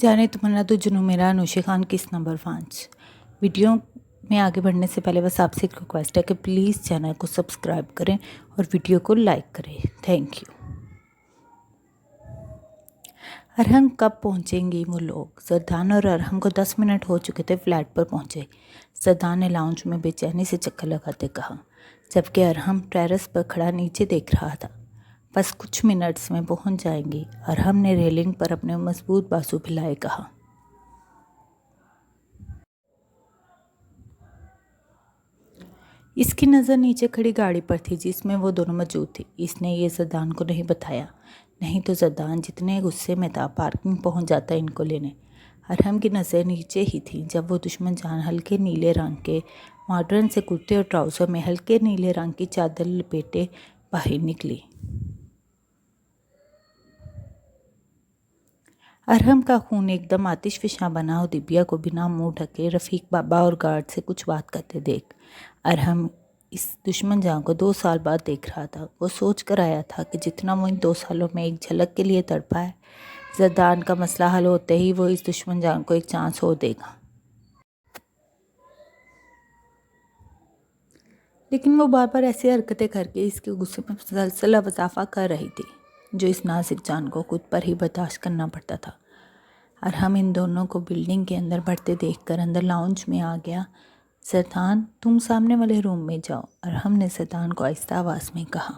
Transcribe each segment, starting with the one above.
जाने तमन्ना तो जुनू मेरा अनुशा खान किस नंबर 5। वीडियो में आगे बढ़ने से पहले बस आपसे एक रिक्वेस्ट है कि प्लीज़ चैनल को सब्सक्राइब करें और वीडियो को लाइक करें। Thank you. अरहम कब पहुंचेंगे वो लोग? सरदान और अरहम को 10 मिनट हो चुके थे फ्लैट पर पहुंचे। सरदान ने लाउंज में बेचैनी से चक्कर लगाते कहा, जबकि अरहम टेरेस पर खड़ा नीचे देख रहा था। बस कुछ मिनट्स में पहुंच जाएंगी। अरहम ने रेलिंग पर अपने मजबूत बाजू फैलाए कहा। इसकी नज़र नीचे खड़ी गाड़ी पर थी जिसमें वो दोनों मौजूद थे। इसने ये सरदान को नहीं बताया, नहीं तो सरदान जितने गुस्से में था पार्किंग पहुंच जाता इनको लेने। अरहम की नज़र नीचे ही थी जब वो दुश्मन जान हल्के नीले रंग के मॉडर्न से कुर्ते और ट्राउज़र में हल्के नीले रंग की चादर लपेटे बाहर निकली। अरहम का खून एकदम आतिशफिशा बना और दिव्या को बिना मुंह ढके रफ़ीक बाबा और गार्ड से कुछ बात करते देख अरहम इस दुश्मन जान को 2 साल बाद देख रहा था। वो सोच कर आया था कि जितना वो इन 2 सालों में एक झलक के लिए तड़पा है, जरदान का मसला हल होते ही वो इस दुश्मन जान को एक चांस और देगा। लेकिन वो बार बार ऐसी हरकतें करके इसके गुस्से में मुसलसल इजाफा कर रही थी, जो इस नाजुक जान को खुद पर ही बर्दाश्त करना पड़ता था। अरहम इन दोनों को बिल्डिंग के अंदर बढ़ते देखकर अंदर लाउंज में आ गया। सरदान, तुम सामने वाले रूम में जाओ, अरहम ने सरदान को आहिस्ता आवाज़ में कहा।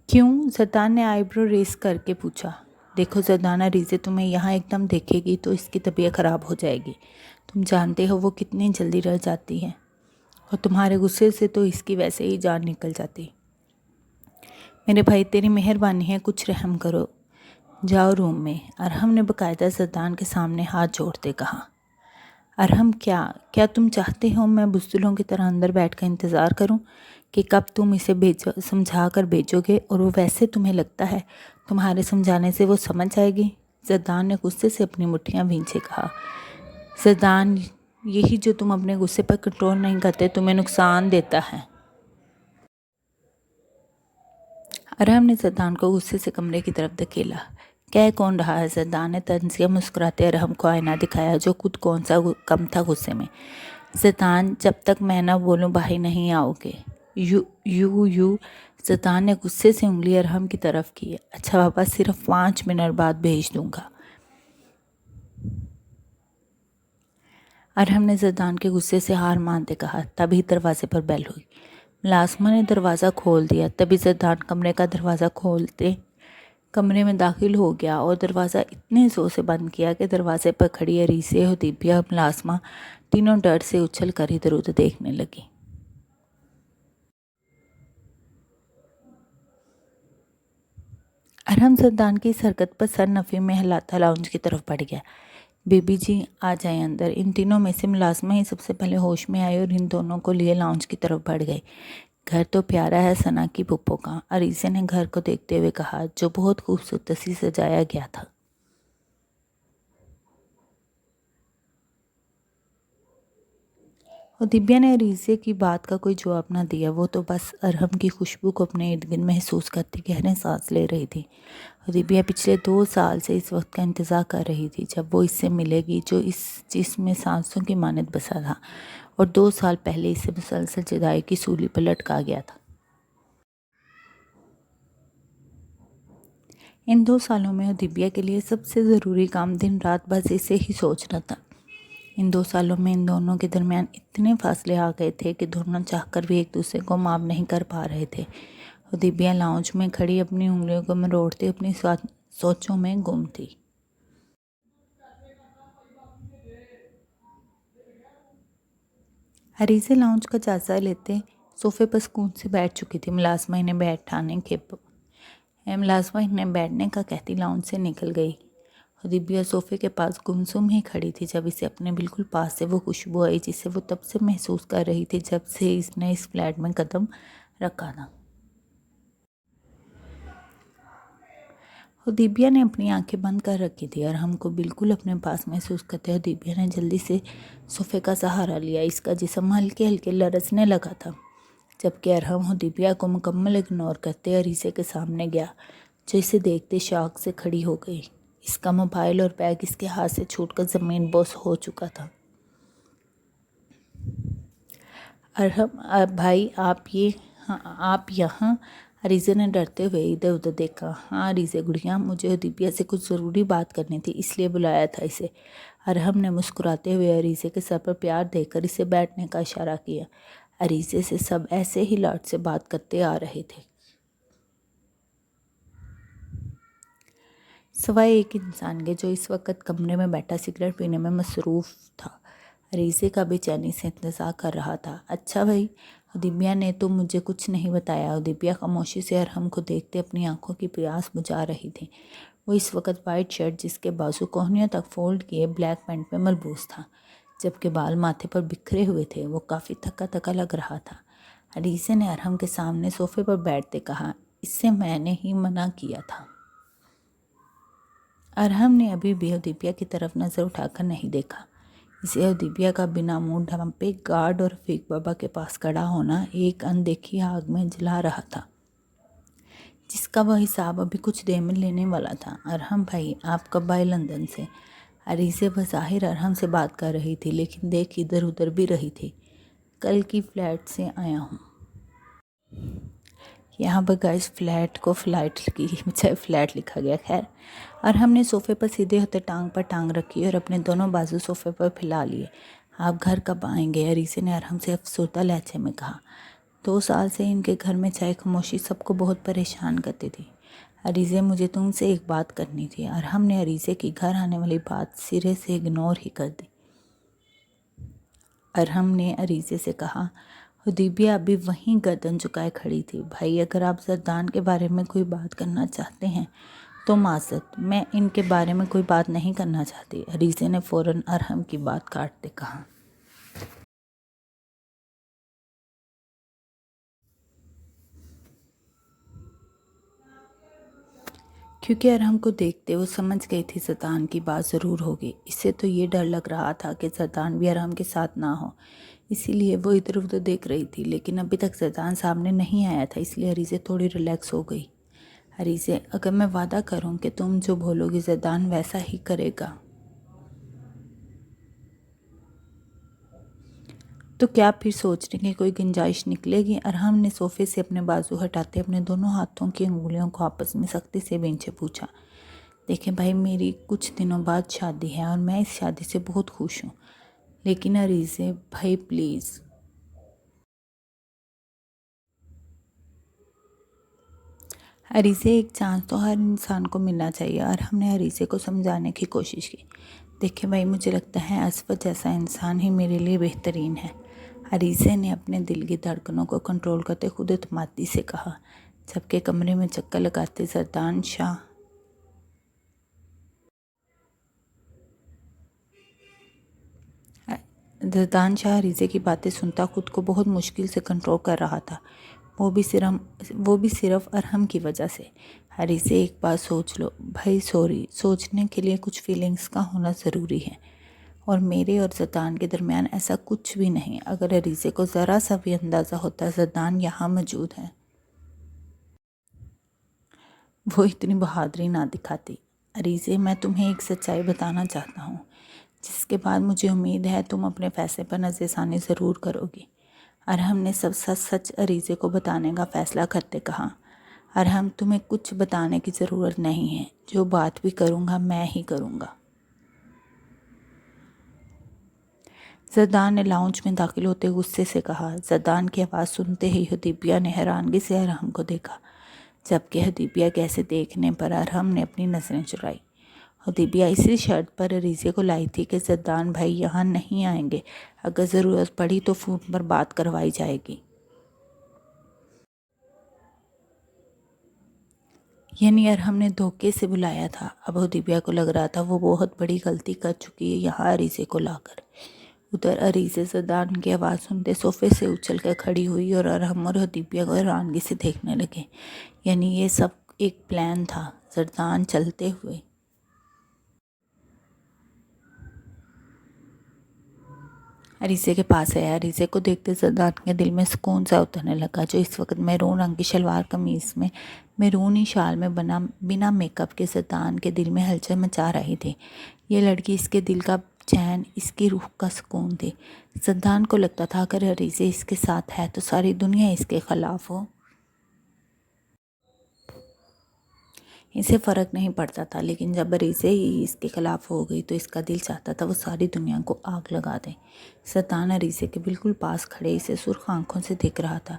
क्यों? सरदान ने आईब्रो रेस करके पूछा। देखो जरदाना, रीज़े तुम्हें यहाँ एकदम देखेगी तो इसकी तबीयत ख़राब हो जाएगी। तुम जानते हो वो कितनी जल्दी रह जाती है, और तुम्हारे गुस्से से तो इसकी वैसे ही जान निकल जाती। मेरे भाई, तेरी मेहरबानी है, कुछ रहम करो, जाओ रूम में, अरहम ने बाकायदा सरदान के सामने हाथ जोड़ते कहा। अरहम, क्या तुम चाहते हो मैं बुज़दिलों की तरह अंदर बैठकर इंतज़ार करूं कि कब तुम इसे समझा कर भेजोगे, और वो वैसे तुम्हें लगता है तुम्हारे समझाने से वो समझ जाएगी? सरदान ने गुस्से से अपनी मुट्ठियां भींचे कहा। सरदान, यही जो तुम अपने गुस्से पर कंट्रोल नहीं करते तुम्हें नुकसान देता है। अरहम ने सरदान को गुस्से से कमरे की तरफ धकेला। कह कौन रहा है? सरदान ने तंजिया मुस्कुराते अरहम को आईना दिखाया, जो खुद कौन सा कम था गुस्से में। सरदान, जब तक मैं ना बोलूं बाहर नहीं आओगे। यू सरदान ने गुस्से से उंगली अरहम की तरफ की। अच्छा बाबा, सिर्फ 5 मिनट बाद भेज दूंगा। अरहम ने सरदान के गुस्से से हार मानते कहा। तभी दरवाजे पर बेल हुई। मुलाजमा ने दरवाज़ा खोल दिया। तभी सरदान कमरे का दरवाज़ा खोलते कमरे में दाखिल हो गया और दरवाज़ा इतने ज़ोर से बंद किया कि दरवाजे पर खड़ी अरीसे और दिव्या मुलाजमा तीनों डर से उछल कर इधर उधर देखने लगी। अरहम सरदान की इस हरकत पर सर नफ़ी में हिलाता लाउंज की तरफ बढ़ गया। बेबी जी, आ जाए अंदर। इन तीनों में से मुलाजमा ही सबसे पहले होश में आई और इन दोनों को लिए लाउंज की तरफ बढ़ गई। घर तो प्यारा है सना की पुप्पो का, अरीसे ने घर को देखते हुए कहा, जो बहुत खूबसूरती से सजाया गया था। और दिव्या ने अरीसे की बात का कोई जवाब ना दिया। वो तो बस अरहम की खुशबू को अपने इर्द गिर्द महसूस करती गहरे सांस ले रही थी। और दिव्या पिछले 2 साल से इस वक्त का इंतज़ार कर रही थी जब वो इससे मिलेगी, जो इस जिसमें सांसों की मानद बसा था, और 2 साल पहले इसे मुसलसल जुदाई की सूली पर लटका गया था। इन 2 सालों में दिव्या के लिए सबसे ज़रूरी काम दिन रात बस इसे ही सोचना था। इन 2 सालों में इन दोनों के दरमियान इतने फासले आ गए थे कि दोनों चाहकर भी एक दूसरे को माफ़ नहीं कर पा रहे थे। और दिव्या लाउंज में खड़ी अपनी उंगलियों को मरोड़ते अपनी सोचों में गुम थी। अरीसे लाउंज का जायजा लेते सोफे पर सुकून से बैठ चुकी थी। मुलाजमा इन्हें बैठने का कहती लाउंज से निकल गई। दिव्या सोफे के पास गुमसुम ही खड़ी थी जब इसे अपने बिल्कुल पास से वो खुशबू आई जिसे वो तब से महसूस कर रही थी जब से इसने इस फ्लैट में कदम रखा था। और दिव्या ने अपनी आंखें बंद कर रखी थी और हमको बिल्कुल अपने पास महसूस करते हुए दिव्या ने जल्दी से सोफे का सहारा लिया। इसका जिस्म हल्के हल्के लरसने लगा था। जबकि अरहम हुदैबिया को मुकम्मल इग्नोर करते अरीज़े के सामने गया, जो इसे देखते शौक से खड़ी हो गई। इसका मोबाइल और बैग इसके हाथ से छूटकर ज़मीन बोस हो चुका था। अरहम भाई आप यहाँ? अरीज़े ने डरते हुए इधर उधर देखा। हाँ अरीज़े गुड़िया, मुझे हुदैबिया से कुछ ज़रूरी बात करनी थी, इसलिए बुलाया था इसे। अरहम ने मुस्कुराते हुए अरीज़े के सर पर प्यार देकर इसे बैठने का इशारा किया। अरीज़े से सब ऐसे ही लाड से बात करते आ रहे थे। सिवाय एक इंसान के जो इस वक्त कमरे में बैठा सिगरेट पीने में मसरूफ़ था। अरीज़े का बेचैनी से इंतज़ार कर रहा था। अच्छा भाई, हुदैबिया ने तो मुझे कुछ नहीं बताया। हुदैबिया खामोशी से अरहम को देखते अपनी आंखों की प्यास बुझा रही थी। वो इस वक्त वाइट शर्ट जिसके बाजू कोहनियों तक फोल्ड किए ब्लैक पैंट में मलबूस था, जबकि बाल माथे पर बिखरे हुए थे। वो काफ़ी थका थका लग रहा था। अरीज़े ने अरहम के सामने सोफे पर बैठते कहा, इससे मैंने ही मना किया था। अरहम ने अभी भी हुदैबिया की तरफ नज़र उठाकर नहीं देखा। इसे हुदैबिया का बिना मुंह ढंपे गार्ड और रफीक बाबा के पास खड़ा होना एक अनदेखी आग में जला रहा था, जिसका वह हिसाब अभी कुछ देर में लेने वाला था। अरहम भाई, आप कब आए लंदन से? अरीज़े बज़ाहिर अरहम से बात कर रही थी, लेकिन देख इधर उधर भी रही थी। कल की फ़्लाइट से आया हूँ। यहाँ पर गाइस फ्लैट को फ्लाइट की बजाय फ्लैट लिखा गया। खैर, और हमने सोफ़े पर सीधे होते टांग पर टांग रखी और अपने दोनों बाजू सोफ़े पर फैला लिए। आप घर कब आएंगे? अरीज़े ने अरहम से अफसरदा लहजे में कहा। 2 साल से इनके घर में चाय खामोशी सबको बहुत परेशान करती थी। अरीज़े, मुझे तुमसे एक बात करनी थी। अरहम ने अरीज़े की घर आने वाली बात सिरे से इग्नोर ही कर दी। अरहम ने अरीज़े से कहा, हुदैबिया अभी वहीं गर्दन झुकाए खड़ी थी। भाई, अगर आप जरदान के बारे में कोई बात करना चाहते हैं तो माज़रत, मैं इनके बारे में कोई बात नहीं करना चाहती। अरीज़े ने फ़ौरन अरहम की बात काटते कहा। क्योंकि अरहम को देखते वो समझ गई थी जरदान की बात ज़रूर होगी। इससे तो ये डर लग रहा था कि जरदान भी अरहम के साथ ना हो, इसीलिए वो इधर उधर देख रही थी। लेकिन अभी तक जरदान सामने नहीं आया था, इसलिए अरीज़े थोड़ी रिलैक्स हो गई। अरीज़े, अगर मैं वादा करूं कि तुम जो बोलोगी जरदान वैसा ही करेगा, तो क्या फिर सोचने की कोई गुंजाइश निकलेगी? अरहम ने सोफे से अपने बाजू हटाते अपने दोनों हाथों की उंगलियों को आपस में सख्ती से भींचे पूछा। देखें भाई, मेरी कुछ दिनों बाद शादी है और मैं इस शादी से बहुत खुश हूँ, लेकिन अरीज़े भाई प्लीज़। अरीज़े, एक चांस तो हर इंसान को मिलना चाहिए। और हमने अरीज़े को समझाने की कोशिश की। देखिए भाई, मुझे लगता है असफत जैसा इंसान ही मेरे लिए बेहतरीन है। अरीज़े ने अपने दिल की धड़कनों को कंट्रोल करते खुद एतमादी से कहा, जबकि कमरे में चक्कर लगाते जरदान शाह अरीज़े की बातें सुनता खुद को बहुत मुश्किल से कंट्रोल कर रहा था। वो भी सिर्फ अरहम की वजह से। अरीज़े, एक बात सोच लो भाई। सॉरी, सोचने के लिए कुछ फीलिंग्स का होना ज़रूरी है, और मेरे और जरदान के दरमियान ऐसा कुछ भी नहीं। अगर अरीज़े को ज़रा सा भी अंदाज़ा होता जरदान यहाँ मौजूद है, वो इतनी बहादुरी ना दिखाती। अरीज़े, मैं तुम्हें एक सच्चाई बताना चाहता हूँ, जिसके बाद मुझे उम्मीद है तुम अपने फ़ैसले पर नज़रसानी ज़रूर करोगी। अरहम ने सब सच सच अरीज़े को बताने का फ़ैसला करते कहा। अरहम, तुम्हें कुछ बताने की ज़रूरत नहीं है। जो बात भी करूँगा मैं ही करूँगा। जरदान ने लाउंज में दाखिल होते गुस्से से कहा। जरदान की आवाज़ सुनते ही हुदैबिया ने हैरानगी से अरहम को देखा, जबकि हुदैबिया के ऐसे देखने पर अरहम ने अपनी नज़रें चुराई। हुदैबिया इसी शर्त पर अरीज़े को लाई थी कि जरदान भाई यहाँ नहीं आएंगे। अगर ज़रूरत पड़ी तो फ़ोन पर बात करवाई जाएगी। यानी अरहम ने धोखे से बुलाया था। अब हुदैबिया को लग रहा था वो बहुत बड़ी गलती कर चुकी है यहाँ अरीज़े को लाकर। उधर अरीज़े जरदान की आवाज़ सुनते सोफ़े से उछल कर खड़ी हुई और अरहम और हुदैबिया को हैरानगी से देखने लगे। यानी ये सब एक प्लान था। जरदान चलते हुए अरीसे के पास आया। अरीसे को देखते जद्दान के दिल में सुकून सा उतरने लगा, जो इस वक्त मैरून रंग की शलवार कमीज़ में मैरूनी शाल में बना बिना मेकअप के जद्दान के दिल में हलचल मचा रही थी। ये लड़की इसके दिल का चैन, इसकी रूह का सुकून थी। जद्दान को लगता था अगर अरीसे इसके साथ है तो सारी दुनिया इसके ख़िलाफ़ हो। इसे फ़र्क नहीं पड़ता था, लेकिन जब अरीसे ही इसके ख़िलाफ़ हो गई तो इसका दिल चाहता था वो सारी दुनिया को आग लगा दे। जद्दान अरीसे के बिल्कुल पास खड़े इसे सुर्ख आंखों से देख रहा था।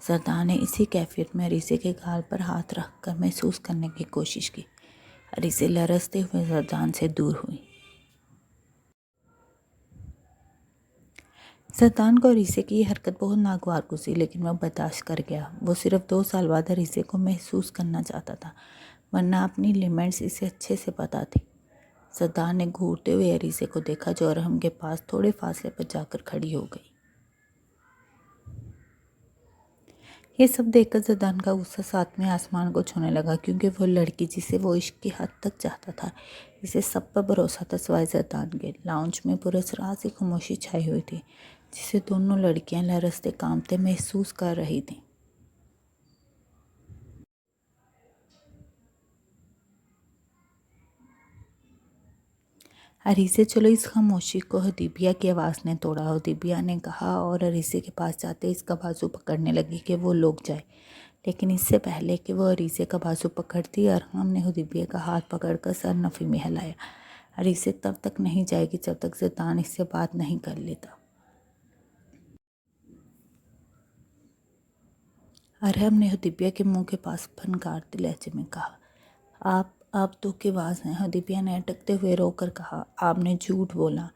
जद्दान ने इसी कैफियत में अरीसे के गाल पर हाथ रख कर महसूस करने की कोशिश की। अरीसे लरजते हुए जद्दान से दूर हुई। जद्दान को अरीसे की ये हरकत बहुत नागवार गुजरी, लेकिन वह बर्दाश्त कर गया। वो सिर्फ 2 साल बाद अरीसे को महसूस करना चाहता था, वरना अपनी लिमिट्स इसे अच्छे से पता थी। जद्दान ने घूरते हुए अरीसे को देखा, जो अरहम के पास थोड़े फासले पर जाकर खड़ी हो गई। ये सब देखकर जद्दान का गुस्सा सातवें आसमान को छूने लगा, क्योंकि वो लड़की जिसे वो इश्क की हद तक चाहता था, इसे सब पर भरोसा था सिवाय जद्दान के। लाउंज में पूरे रात से खामोशी छाई हुई थी, जिसे दोनों लड़कियां लरजते कांपते महसूस कर रही थीं। अरीसे चलो, इस खामोशी को हदीबिया की आवाज़ ने तोड़ा। हदीबिया ने कहा और अरीसे के पास जाते इसका बाजू पकड़ने लगी कि वो लोग जाए, लेकिन इससे पहले कि वो अरीसे का बाजू पकड़ती, अरहम ने हदीबिया का हाथ पकड़कर सर नफ़ी में हिलाया। अरीसे तब तक नहीं जाएगी जब तक जद्दान इससे बात नहीं कर लेता। अरहम ने हदीबिया के मुंह के पास फनकारते लहजे में कहा, आप धोखेबाज हैं। हदीबिया ने अटकते हुए रोकर कहा, आपने झूठ बोला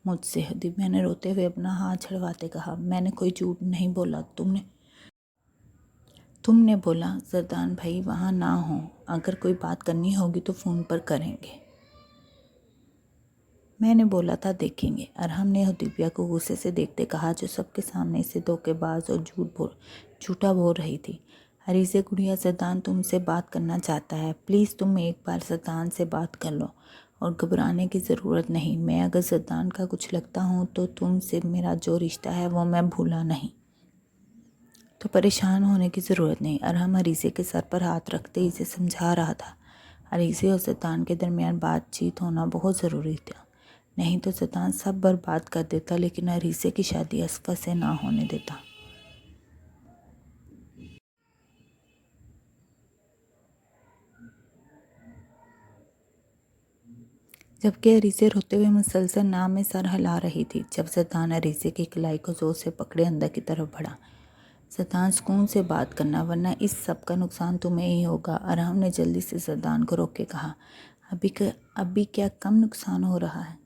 मुझसे। हदीबिया ने रोते हुए अपना हाथ छुड़वाते कहा, मैंने कोई झूठ नहीं बोला। तुमने बोला जद्दान भाई वहाँ ना हो, अगर कोई बात करनी होगी तो फ़ोन पर करेंगे। मैंने बोला था देखेंगे। अरहम ने हदीबिया को गुस्से से देखते कहा, जो सबके सामने इसे धोखेबाज और झूठा बोल रही थी। अरीसे गुड़िया, जद्दान तुमसे बात करना चाहता है, प्लीज़ तुम एक बार जद्दान से बात कर लो और घबराने की ज़रूरत नहीं। मैं अगर जद्दान का कुछ लगता हूँ तो तुमसे मेरा जो रिश्ता है वो मैं भूला नहीं, तो परेशान होने की ज़रूरत नहीं। अरहम अरीसे के सर पर हाथ रखते इसे समझा रहा था। अरीसे और जद्दान के दरमियान बातचीत होना बहुत ज़रूरी था, नहीं तो जद्दान सब बर्बाद कर देता, लेकिन अरीसे की शादी असफा से ना होने देता। जबकि अरीसे रोते हुए मुसलसल नाम में सर हिला रही थी, जब जद्दान अरीसे की कलाई को जोर से पकड़े अंदर की तरफ बढ़ा। जद्दान, सुकून से बात करना, वरना इस सब का नुकसान तुम्हें ही होगा। अरहम ने जल्दी से जद्दान को रोक के कहा, अभी क्या कम नुकसान हो रहा है?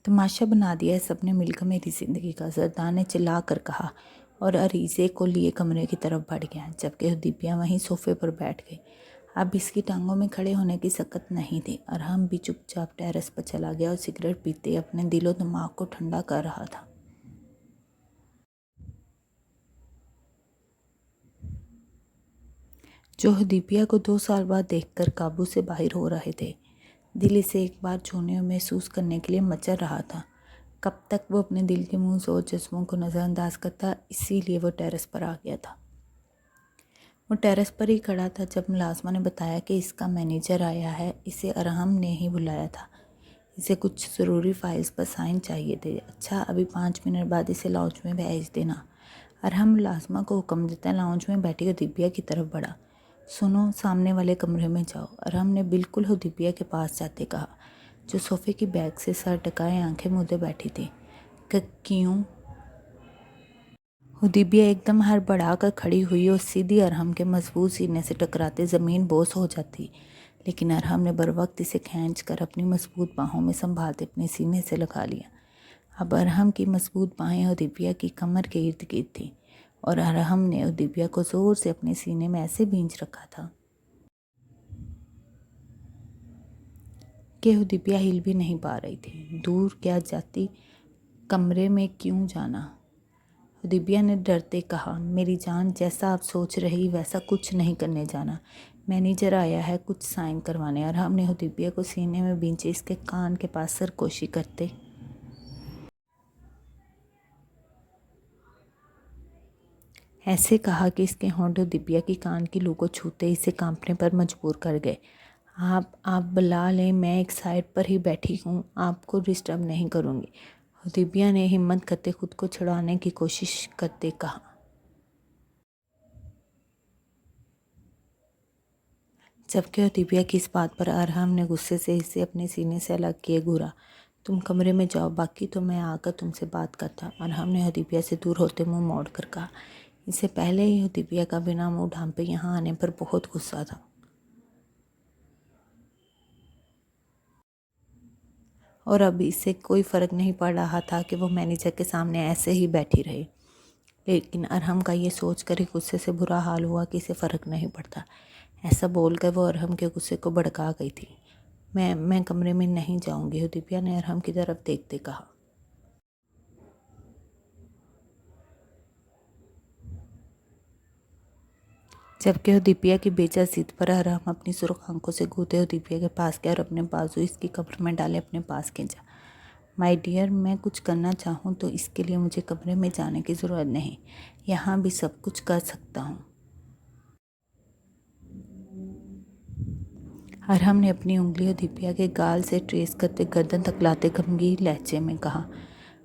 तमाशा बना दिया है सबने मिलकर मेरी ज़िंदगी का, जद्दान ने चिल्ला कर कहा और अरीसे को लिए कमरे की तरफ बढ़ गया, जबकि हदीबिया वहीं सोफे पर बैठ गई। अब इसकी टांगों में खड़े होने की सकत नहीं थी। अरहम भी चुपचाप टेरेस पर चला गया और सिगरेट पीते अपने दिलो दिमाग को ठंडा कर रहा था। जो हदीबिया को 2 साल बाद देखकर काबू से बाहर हो रहे थे। दिल इसे एक बार छूने और महसूस करने के लिए मचल रहा था। कब तक वो अपने दिल के मुंह और जज्बों को नज़रअंदाज करता, इसीलिए वो टेरेस पर आ गया था। वो टेरेस पर ही खड़ा था जब मुलाजमा ने बताया कि इसका मैनेजर आया है। इसे अरहम ने ही बुलाया था। इसे कुछ ज़रूरी फाइल्स पर साइन चाहिए थे। अच्छा, अभी 5 मिनट बाद इसे लाउंज में भेज देना। अरहम मुलाजमा को हुक्म देता लाउंज में बैठी हदीबिया की तरफ बढ़ा। सुनो, सामने वाले कमरे में जाओ। अरहम ने बिल्कुल हदीबिया के पास जाते कहा, जो सोफ़े की बैग से सर टकाए आंखें मूंदे बैठी थी। क्यों? हदीबिया एकदम हड़बड़ा कर खड़ी हुई और सीधी अरहम के मजबूत सीने से टकराते ज़मीन बोस हो जाती, लेकिन अरहम ने बर वक्त इसे खींच कर अपनी मजबूत बाहों में संभालते अपने सीने से लगा लिया। अब अरहम की मजबूत बाहें हदीबिया की कमर के इर्द गिर्द थीं और अरहम ने हदीबिया को ज़ोर से अपने सीने में ऐसे भींच रखा था कि हदीबिया हिल भी नहीं पा रही थी। दूर क्या जाती, कमरे में क्यों जाना? हदीबिया ने डरते कहा, मेरी जान, जैसा आप सोच रही वैसा कुछ नहीं करने जाना। मैनेजर आया है कुछ साइन करवाने। और हमने हुदैबिया को सीने में बींचे इसके कान के पास सरकोशी करते ऐसे कहा कि इसके होंठ हुदैबिया की कान की लू को छूते इसे कांपने पर मजबूर कर गए। आप बुला लें, मैं एक साइड पर ही बैठी हूँ, आपको डिस्टर्ब नहीं करूँगी, हुदैबिया ने हिम्मत करते खुद को छुड़ाने की कोशिश करते कहा। जबकि हुदैबिया की इस बात पर अरहम ने गुस्से से इसे अपने सीने से अलग किए घूरा। तुम कमरे में जाओ, बाकी तो मैं आकर तुमसे बात करता। अरहम ने हुदैबिया से दूर होते मुंह मोड़ कर कहा। इससे पहले ही हुदैबिया का बिना मुंह ढांपे यहाँ आने पर बहुत गुस्सा था और अब इससे कोई फ़र्क नहीं पड़ रहा था कि वो मैनेजर के सामने ऐसे ही बैठी रहे। लेकिन अरहम का ये सोच कर ही गुस्से से बुरा हाल हुआ कि इसे फ़र्क नहीं पड़ता। ऐसा बोलकर वो अरहम के गुस्से को भड़का गई थी। मैं कमरे में नहीं जाऊंगी, हुदैबिया ने अरहम की तरफ देखते कहा। जबकि हुदैबिया की बेजा जिद पर अरहम अपनी सुर्ख आंखों से घूरते हुदैबिया के पास गया और अपने बाजू इसकी कमर में डाले अपने पास खींचा। माय डियर, मैं कुछ करना चाहूँ तो इसके लिए मुझे कमरे में जाने की ज़रूरत नहीं, यहाँ भी सब कुछ कर सकता हूँ। अरहम ने अपनी उंगली हुदैबिया के गाल से ट्रेस करते गर्दन तकलाते गमगीन लहजे में कहा।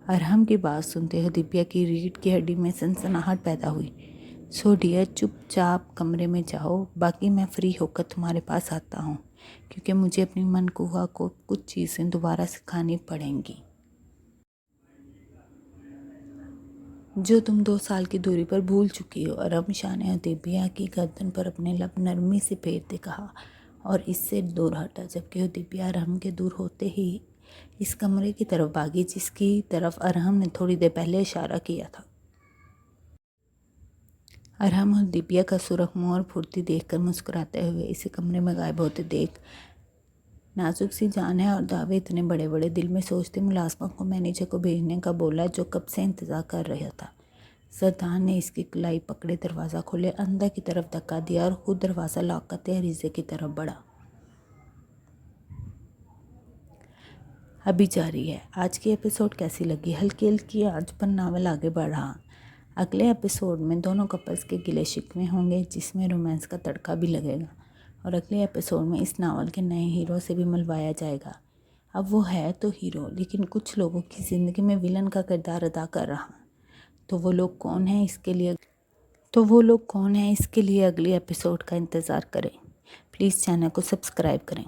अरहम की बात सुनते हुदैबिया की रीढ़ की हड्डी में सनसनाहट पैदा हुई। सो डियर, चुपचाप कमरे में जाओ, बाकी मैं फ्री होकर तुम्हारे पास आता हूँ, क्योंकि मुझे अपनी मनकुहा को कुछ चीज़ें दोबारा सिखानी पड़ेंगी जो तुम 2 साल की दूरी पर भूल चुकी हो। अरहम शाह ने हुदैबिया की गर्दन पर अपने लब नरमी से फेरते कहा और इससे दूर हटा। जबकि हुदैबिया अरहम के दूर होते ही इस कमरे की तरफ भागी जिसकी तरफ अरहम ने थोड़ी देर पहले इशारा किया था। अरहम हुदैबिया का सुरख मुंह और फुर्ती देखकर मुस्कुराते हुए इसे कमरे में गायब होते देख नाजुक सी जान है और दावे इतने बड़े बड़े दिल में सोचते मुलाजमा को मैनेजर को भेजने का बोला जो कब से इंतज़ार कर रहा था। सरदार ने इसकी कलाई पकड़े दरवाज़ा खोले, अंदर की तरफ धक्का दिया और खुद दरवाज़ा लॉक करते हरीजे की तरफ बढ़ा। अभी जारी है। आज की एपिसोड कैसी लगी? हल्की हल्की आंच पर नावल आगे बढ़ रहा। अगले एपिसोड में दोनों कपल्स के गिले शिकवे होंगे जिसमें रोमांस का तड़का भी लगेगा और अगले एपिसोड में इस नावल के नए हीरो से भी मिलवाया जाएगा। अब वो है तो हीरो, लेकिन कुछ लोगों की ज़िंदगी में विलन का किरदार अदा कर रहा। तो वो लोग कौन है इसके लिए अगले एपिसोड का इंतज़ार करें। प्लीज़ चैनल को सब्सक्राइब करें।